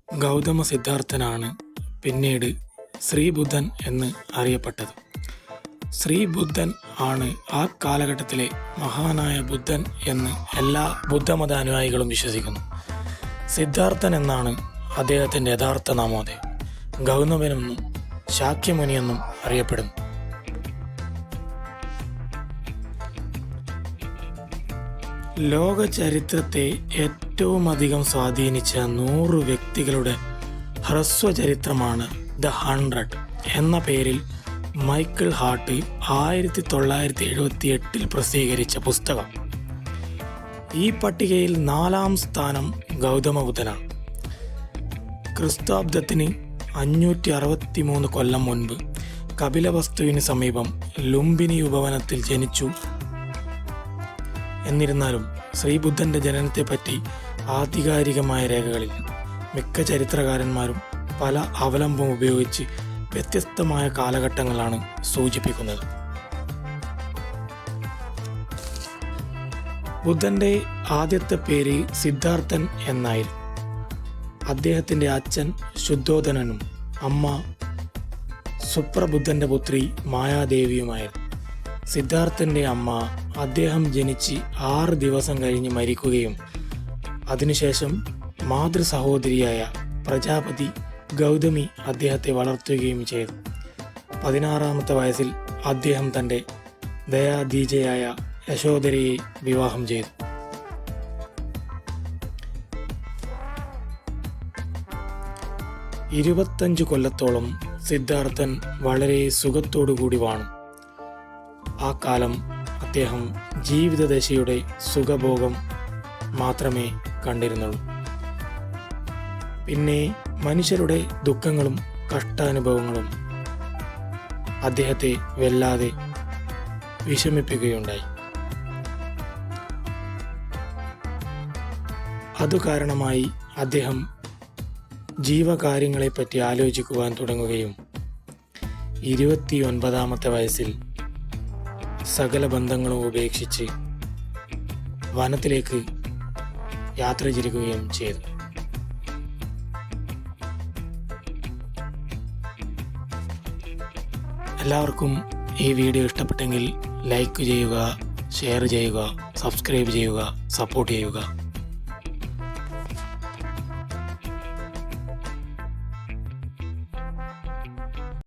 ഗൗതമ സിദ്ധാർത്ഥനാണ് പിന്നീട് ശ്രീബുദ്ധൻ എന്ന് അറിയപ്പെട്ടത്. ശ്രീബുദ്ധൻ ആണ് ആ കാലഘട്ടത്തിലെ മഹാനായ ബുദ്ധൻ എന്ന് എല്ലാ ബുദ്ധമത അനുയായികളും വിശ്വസിക്കുന്നു. സിദ്ധാർത്ഥൻ എന്നാണ് അദ്ദേഹത്തിൻ്റെ യഥാർത്ഥ നാമോദയം. ഗൗതമനെന്നും ശാക്യമുനിയെന്നും അറിയപ്പെടുന്നു. ലോക ചരിത്രത്തെ ഏറ്റവും അധികം സ്വാധീനിച്ച 100 വ്യക്തികളുടെ ഹ്രസ്വചരിത്രമാണ് ദ 100 എന്ന പേരിൽ മൈക്കിൾ ഹാർട്ട് 1978 പ്രസിദ്ധീകരിച്ച പുസ്തകം. ഈ പട്ടികയിൽ 4-ാം സ്ഥാനം ഗൗതമ ബുദ്ധനാണ്. ക്രിസ്താബ്ദത്തിന് 563 കൊല്ലം മുൻപ് കപിലവസ്തുവിന് സമീപം ലുംബിനി ഉപവനത്തിൽ ജനിച്ചു. എന്നിരുന്നാലും ശ്രീബുദ്ധൻ്റെ ജനനത്തെപ്പറ്റി ആധികാരികമായ രേഖകളിൽ മിക്ക ചരിത്രകാരന്മാരും പല അവലംബം ഉപയോഗിച്ച് വ്യത്യസ്തമായ കാലഘട്ടങ്ങളാണ് സൂചിപ്പിക്കുന്നത്. ബുദ്ധൻ്റെ ആദ്യത്തെ പേര് സിദ്ധാർത്ഥൻ എന്നായിരുന്നു. അദ്ദേഹത്തിൻ്റെ അച്ഛൻ ശുദ്ധോധനനും അമ്മ സുപ്രബുദ്ധൻ്റെ പുത്രി മായാദേവിയുമായിരുന്നു. സിദ്ധാർത്ഥൻ്റെ അമ്മ അദ്ദേഹം ജനിച്ച് 6 ദിവസം കഴിഞ്ഞ് മരിക്കുകയും അതിനുശേഷം മാതൃ സഹോദരിയായ പ്രജാപതി ഗൗതമി അദ്ദേഹത്തെ വളർത്തുകയും ചെയ്തു. 16-ാമത്തെ വയസ്സിൽ അദ്ദേഹം തൻ്റെ ദയാധീജയായ യശോധരയെ വിവാഹം ചെയ്തു. ഇരുപത്തഞ്ച് കൊല്ലത്തോളം സിദ്ധാർത്ഥൻ വളരെ സുഖത്തോടുകൂടി വാണു. ആ കാലം അദ്ദേഹം ജീവിതദശയുടെ സുഖഭോഗം മാത്രമേ കണ്ടിരുന്നുള്ളൂ. പിന്നെ മനുഷ്യരുടെ ദുഃഖങ്ങളും കഷ്ടാനുഭവങ്ങളും അദ്ദേഹത്തെ വല്ലാതെ വിഷമിപ്പിക്കുകയുണ്ടായി. അതു കാരണമായി അദ്ദേഹം ജീവകാര്യങ്ങളെപ്പറ്റി ആലോചിക്കുവാൻ തുടങ്ങുകയും 29-ാമത്തെ വയസ്സിൽ സകല ബന്ധങ്ങളും ഉപേക്ഷിച്ച് വനത്തിലേക്ക് യാത്ര തിരിക്കുകയും ചെയ്തു. എല്ലാവർക്കും ഈ വീഡിയോ ഇഷ്ടപ്പെട്ടെങ്കിൽ ലൈക്ക് ചെയ്യുക, ഷെയർ ചെയ്യുക, സബ്സ്ക്രൈബ് ചെയ്യുക, സപ്പോർട്ട് ചെയ്യുക.